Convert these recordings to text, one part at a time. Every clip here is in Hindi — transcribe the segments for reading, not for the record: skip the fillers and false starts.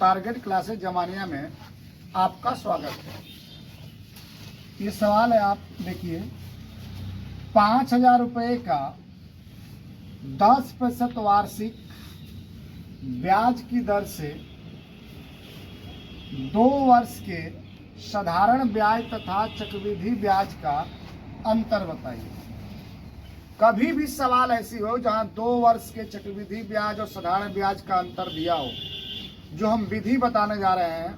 टारगेट क्लासेस जमानिया में आपका स्वागत है। ये सवाल है, आप देखिए, 5,000 रुपये का 10% वार्षिक ब्याज की दर से 2 वर्ष के साधारण ब्याज तथा चक्रवृद्धि ब्याज का अंतर बताइए। कभी भी सवाल ऐसी हो जहां 2 वर्ष के चक्रवृद्धि ब्याज और साधारण ब्याज का अंतर दिया हो, जो हम विधि बताने जा रहे हैं,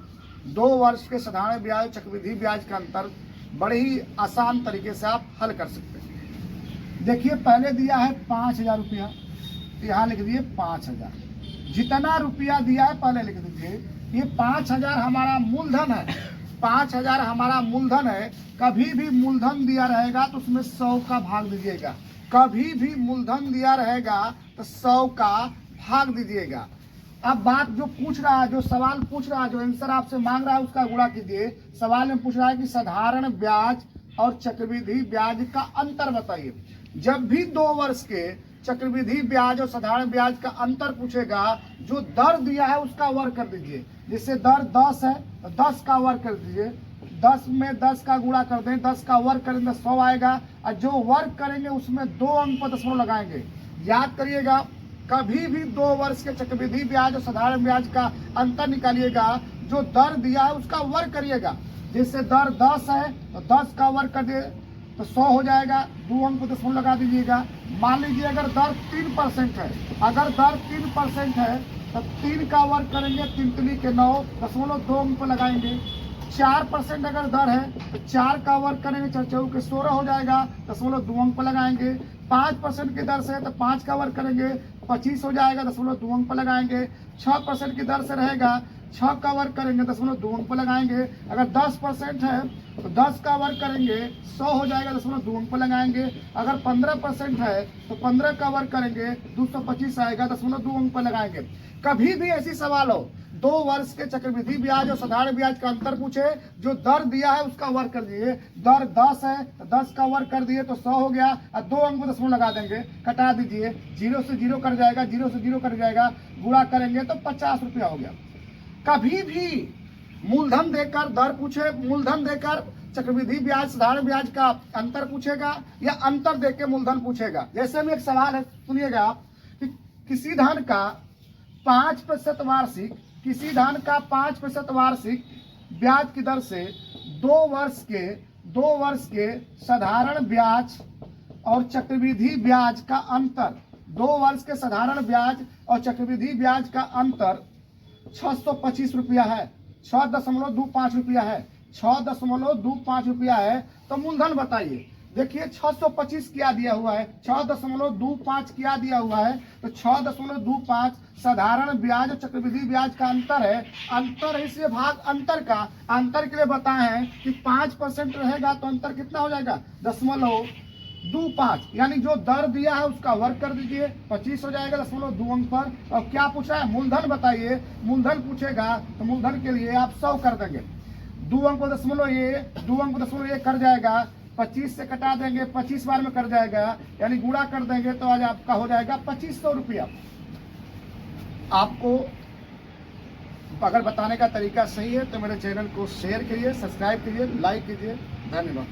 2 वर्ष के साधारण ब्याज और चक्रवृद्धि ब्याज का अंतर बड़े ही आसान तरीके से आप हल कर सकते हैं। देखिए, पहले दिया है 5,000 रुपया, तो यहाँ लिख दिए 5,000। जितना रुपया दिया है पहले लिख दीजिए। ये 5,000 हमारा मूलधन है, 5,000 हमारा मूलधन है। कभी भी मूलधन दिया रहेगा तो उसमें 100 का भाग दीजिएगा। कभी भी मूलधन दिया रहेगा तो 100 का भाग दीजिएगा। अब बात जो पूछ रहा है, जो सवाल पूछ रहा है, जो आंसर आपसे मांग रहा है, उसका गुणा कीजिए। सवाल में पूछ रहा है कि साधारण ब्याज और चक्रवृद्धि ब्याज का अंतर बताइए। जब भी 2 वर्ष के चक्रवृद्धि ब्याज और साधारण ब्याज का अंतर पूछेगा, जो दर दिया है उसका वर्ग कर दीजिए। जिससे दर 10 है तो 10 का वर्ग कर दीजिए। 10 में 10 का गुणा कर दें, 10 का वर्ग करेंगे 100 आएगा। और जो वर्ग करेंगे उसमें 2 अंक पर दशमलव लगाएंगे। याद करिएगा, कभी भी 2 वर्ष के चक्रवृद्धि ब्याज और साधारण ब्याज का अंतर निकालिएगा, जो दर दिया है उसका वर्ग करिएगा। जैसे दर 10 है तो 10 का वर्ग कर दिए तो 100 हो जाएगा। 2 अंक पर दशमलव लगा दीजिएगा। मान लीजिए अगर दर 3% है, अगर दर 3% है तो 3 का वर्ग करेंगे 3 तिली के 9, 0.2 अंक पर लगाएंगे। 4% अगर दर है तो 4 का वर्ग करेंगे 4 चौके के 16 हो जाएगा, 0.2 अंक पर लगाएंगे। 5% की दर से है तो 5 का वर्ग करेंगे 25 हो जाएगा, 0.2 अंक पर लगाएंगे। 6% की दर से रहेगा, 6 का वर्ग करेंगे 0.2 अंक पर लगाएंगे। अगर 10% है तो 10 का वर्ग करेंगे 100 हो जाएगा, 0.2 अंक पर लगाएंगे। अगर 15% है तो 15 का वर्ग करेंगे 225 आएगा, 0.2 अंक पर लगाएंगे। कभी भी ऐसी सवाल हो, 2 वर्ष के चक्रवृद्धि ब्याज और साधारण ब्याज का अंतर पूछे, जो दर दिया है उसका वर्ग कर दीजिए। दर 10 है तो 10 का वर्ग कर दिए तो 100 हो गया, और 2 अंक में दशमलव लगा देंगे, कटा दीजिए। 0 से 0 कट जाएगा, 0 से 0 कट जाएगा, गुणा करेंगे तो 50 रुपया हो गया। कभी भी मूलधन देकर दर पूछे, मूलधन देकर चक्रवृद्धि ब्याज साधारण ब्याज का अंतर पूछेगा, या अंतर देकर मूलधन पूछेगा। जैसे में एक सवाल है, सुनिएगा, कि किसी धन का 5% वार्षिक, किसी धन का 5% वार्षिक ब्याज की दर से 2 वर्ष के साधारण ब्याज और चक्रवृद्धि ब्याज का अंतर, 2 वर्ष के साधारण ब्याज और चक्रवृद्धि ब्याज का अंतर 625 रुपया है, 6.25 रुपया है, 6.25 रुपया है। तो मूलधन बताइए। देखिए 625 क्या दिया हुआ है, 6.25 क्या दिया हुआ है, तो 6.25 साधारण ब्याज और चक्रवृद्धि ब्याज का अंतर है। अंतर है, इसलिए भाग अंतर का, अंतर के लिए बताए हैं कि 5% रहेगा तो अंतर कितना हो जाएगा, 0.25। यानी जो दर दिया है उसका वर्ग कर दीजिए, 25 हो जाएगा 0.2 अंक पर। और क्या पूछा है, मूलधन बताइए। मूलधन पूछेगा तो मूलधन के लिए आप 100 कर देंगे। 2 अंक पर दशमलव ये कर जाएगा, 25 से कटा देंगे, 25 बार में कर जाएगा, यानी गुणा कर देंगे तो आज आपका हो जाएगा 2500 रुपया। आपको अगर बताने का तरीका सही है तो मेरे चैनल को शेयर कीजिए, सब्सक्राइब कीजिए, लाइक कीजिए। धन्यवाद।